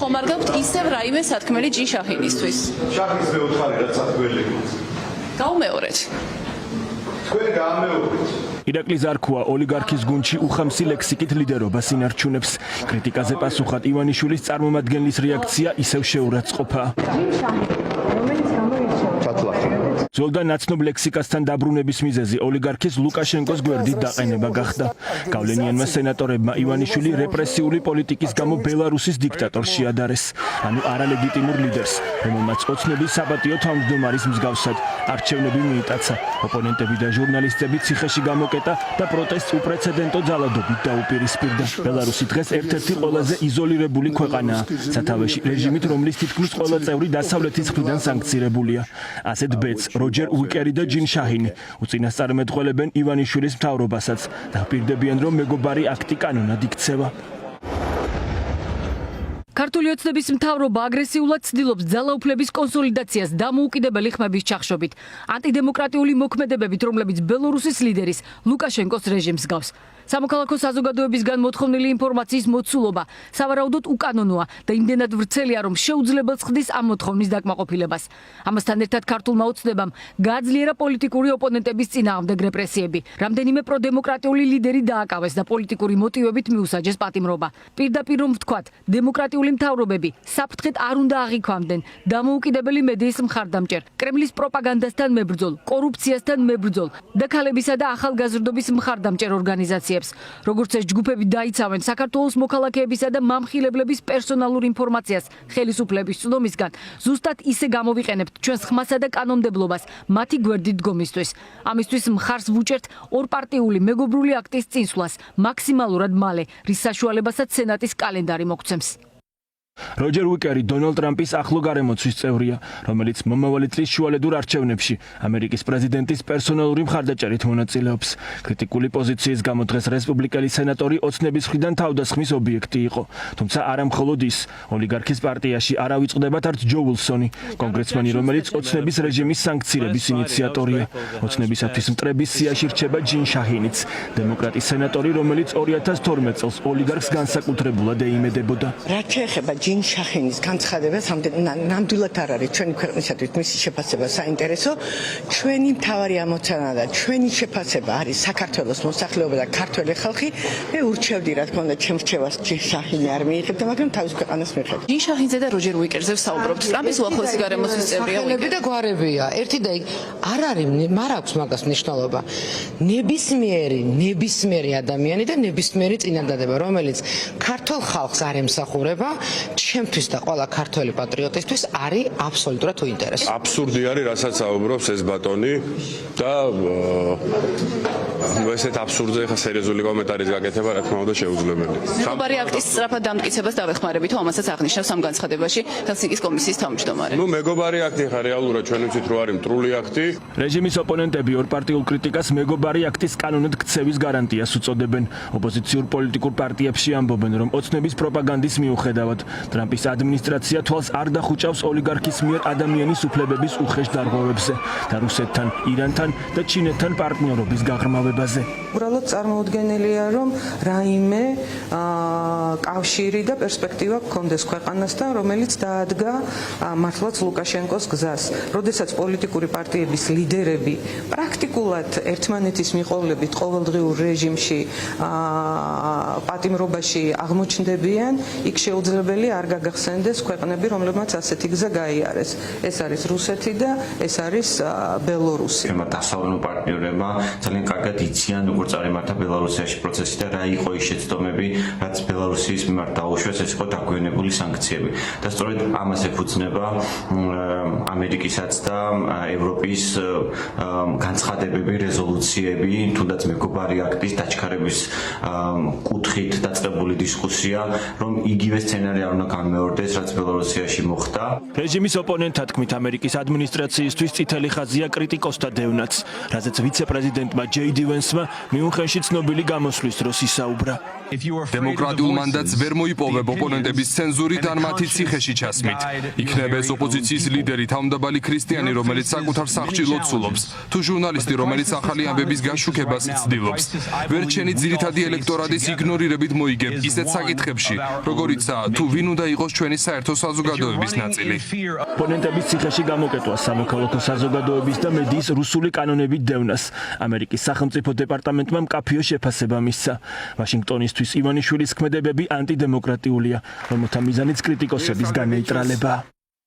ხომ არ გაქვთ ისევ რაიმე სათქმელი ჯინ შაჰინისთვის? შაჰინის მეოთხარი რაც სათქმელი. გაუმეორეთ. თქვენ გაამეორეთ. ირაკლი ზარქუა ოლიგარქის გუნდში უხამსი ლექსიკით ლიდერობას ინარჩუნებს. კრიტიკაზე პასუხად ივანიშვილის წარმომადგენლის რეაქცია ისევ შეურაცხყოფაა. ძველდა ნაცნობ ლექსიკასთან დაბრუნების მიზეზი ოლიგარქის ლუკაშენკოს გვერდით დაყენება გახდა. გავლენიანმა სენატორებმა ივანიშვილი რეპრესიული პოლიტიკის გამო ბელარუსის დიქტატორს შეადარეს, ანუ არალეგიტიმურ ლიდერს, რომელმაც ოცნების საპატიო თავმჯდომარის მსგავსად არჩევნები მიიტაცა. ოპონენტები და ჟურნალისტები ციხეში გამოკეტა და პროტესტს უპრეცედენტო ძალადობით დაუპირისპირდა. ბელარუსი დღეს ერთ-ერთი ყველაზე იზოლირებული ქვეყანაა სათავეში რეჟიმით, რომლის თითქმის ყველა წევრი დასავლეთის მხრიდან სანქცირებულია. ასეთ ბედს როჯერ უიკერი და ჯინ შაჰინი უწინასწარმეტყველებენ ივანიშვილის მთავრობასაც და პირდებიან, რომ მეგობარი აქტი კანონად იქცევა. ქართული ოცნების მთავრობა აგრესიულად ცდილობს ძალაუფლების კონსოლიდაციას დამოუკიდებელი ხმების ჩახშობით, ანტიდემოკრატიული მოქმედებებით, რომლებიც ბელორუსის ლიდერის ლუკაშენკოს რეჟიმს გავს. სამოქალაქო საზოგადოებისგან მოთხოვნილი ინფორმაციის მოცულობა სავარაუდოდ უკანონოა და იმდენად ვრცელია, რომ შეუძლებელს ხდის ამ მოთხოვნის დაკმაყოფილებას. ამასთან ერთად ქართულმა ოცნებამ გააძლიერა პოლიტიკური ოპონენტების წინააღმდეგ რეპრესიები. რამდენიმე პროდემოკრატიული ლიდერი დააკავეს და პოლიტიკური მოტივებით მიუსაჯეს პატიმრობა. პირდაპირ რომ ვთქვათ, დემოკრატიული მთავრობები საფრთხეთ არ უნდა აღიქვამდნენ დამოუკიდებელი მედიის მხარდამჭერ, კრემლის პროპაგანდასთან მებრძოლ, კორუფციასთან მებრძოლ და ქალებისა და ახალგაზრდობის მხარდამჭერ ორგანიზაციებს. როგორც ეს ჯგუფები დაიცავენ საქართველოს მოქალაქეებისა და მამხილებლების პერსონალურ ინფორმაციას ხელისუფლების წვდომისგან, ზუსტად ისე გამოვიყენებთ ჩვენს ხმასა და კანონმდებლობას მათი გვერდით დგომისთვის. ამისთვის მხარს ვუჭერთ ორპარტიული მეგობრული აქტის წინსვლას მაქსიმალურად მალე, რის საშუალებასაც სენატის კალენდარი მოგცემს. როჯერ უიკერი დონალდ ტრამპის ახლო გარემოცვის წევრია, რომელიც მომავალი წლის შუალედურ არჩევნებში ამერიკის პრეზიდენტის პერსონალური მხარდაჭერით მონაწილეობს. კრიტიკული პოზიციის გამო დღეს რესპუბლიკელი სენატორი ოცნების მხრიდან თავდასხმის ობიექტი იყო. თუმცა არა მხოლოდ ის, ოლიგარქის პარტიაში არ ავიწყდებათ არც ჯო უილსონი, კონგრესმენი, რომელიც ოცნების რეჟიმის სანქცირების ინიციატორია. ოცნებისათვის მტრების სიაში რჩება ჯინ შაჰინიც, დემოკრატის სენატორი, რომელიც 2012 წელს ოლიგარქს განსაკუთრებულად ეიმედებოდა. რაც შეეხება ჯინ შაჰინის განცხადებას, ნამდვილად არ არის ჩვენი ქვეყნისათვის მისი შეფასება საინტერესო. ჩვენი მთავარი ამოცანა და ჩვენი შეფასება არის საქართველოს მოსახლეობა და ქართველი ხალხი. მე ურჩევდი, რა თქმა უნდა, ჩემს რჩევას ჯინ შაჰინი არ მიიღებდა, მაგრამ თავის ქვეყანას მიიღებდა. ჯინ შაჰინზე და როჯერ უიკერზე ვსაუბრობთ. ტრამპის უახლოესი გარემოცვის წევრია უიკერი და გვარებია. ერთი და არ არის, არ აქვს მაგას მნიშვნელობა. ნებისმიერი ადამიანი და ნებისმიერი წინადადება, რომელიც ქართულ ხალხს არ ემსახურება, ჩემთვის და ყველა ქართველი პატრიოტისთვის არის აბსოლუტურად უინტერესო. აბსურდი არის, რასაც საუბრობს ეს ბატონი და ესეთ აბსურდზე ხა სერიოზული კომენტარის გაკეთება, რა თქმა უნდა, შეუძლებელია. მეგობარი აქტის სწრაფად დამტკიცებას დავეხმარებით, ამასაც აღნიშნავს ამ განცხადებაში ჰელსინკის კომისიის თავმჯდომარე. მეგობარი აქტი ხა რეალურად ჩვენ ვიცით, რომ არის მტრული აქტი. რეჟიმის ოპონენტები ორპარტიულ კრიტიკას მეგობარი აქტის კანონად ქცევის გარანტიას უწოდებენ. ოპოზიციურ პოლიტიკურ პარტიებში ამბობენ, რომ ოცნების პროპაგანდის მიუხედავად ტრამპის ადმინისტრაცია თვალს არ დახუჭავს ოლიგარქის მიერ ადამიანის უფლებების უხეშ დარღვევებზე და რუსეთთან, ირანთან და ჩინეთთან პარტნიორობის გაღრმავებაზე. უბრალოდ წარმოუდგენელია, რომ რაიმე კავშირი და პერსპექტივა გქონდეს ქვეყანასთან, რომელიც დაადგა მართლაც ლუკაშენკოს გზას. როდესაც პოლიტიკური პარტიების ლიდერები პრაქტიკულად ერთმანეთის მიყოლებით ყოველდღიურ რეჟიმში პატიმრობაში აღმოჩნდებიან, იქ შეუძლებელია არ გაგახსენდეს ქვეყნები, რომლებმაც ასეთი გზა გაიარეს. ეს არის რუსეთი და ეს არის ბელორუსი. დასავლურ პარტნიორებმა ძალიან კარგად იციან, როგორ წარიმართა ბელარუსიაში პროცესი და რა იყო ის შეცდომები, რაც ბელარუსის მიმართ დაუშვეს, ეს იყო დაგვიანებული სანქციები. და სწორედ ამას ეფუძნება ამერიკისაც და ევროპის განცხადებები, რეზოლუციები, თუნდაც მეგობარი აქტის დაჩქარების კუთხით დაწყებული დისკუსია, რომ იგივე სცენარი არ უნდა განმეორდეს, რაც ბელარუსიაში მოხდა. რეჟიმის ოპონენტთა თქმით, ამერიკის ადმინისტრაციისთვის წითელი ხაზია კრიტიკოსთა დევნაც, რაზეც ვიცე-პრეზიდენტმა ჯეი დი სტივენსმა მიუნხენში ცნობილი გამოსვლის დროს ისაუბრა. დემოკრატიულ მანდატს ვერ მოიპოვებ ოპონენტების ცენზურით ან მათი ციხეში ჩასმით. იქნება ეს ოპოზიციის ლიდერი თავმდაბალი ქრისტიანი, რომელიც საკუთარ სახჭილოდ ცულობს, თუ ჟურნალისტი, რომელიც ახალი ამბების გაშუქებას ცდილობს. ვერ ჩენი ძირითადი ელექტორატის იგნორირებით მოიგებ ისეთ საკითხებში, როგორიცაა თუ ვინ უნდა იყოს ჩვენი საერთო საზოგადოების ნაწილი. ოპონენტების ციხეში გამოკეტვა სამოქალაქო საზოგადოების და მედიის რუსული კანონებით დევნას. ამერიკის სახელმწიფო დეპარტამენტმა მკაფიო შეფასება მისცა. ვაშინგტონისთვის ივანიშვილის ქმედებები ანტიდემოკრატიულია, რომელთა მიზანიც კრიტიკოსების განეიტრალება.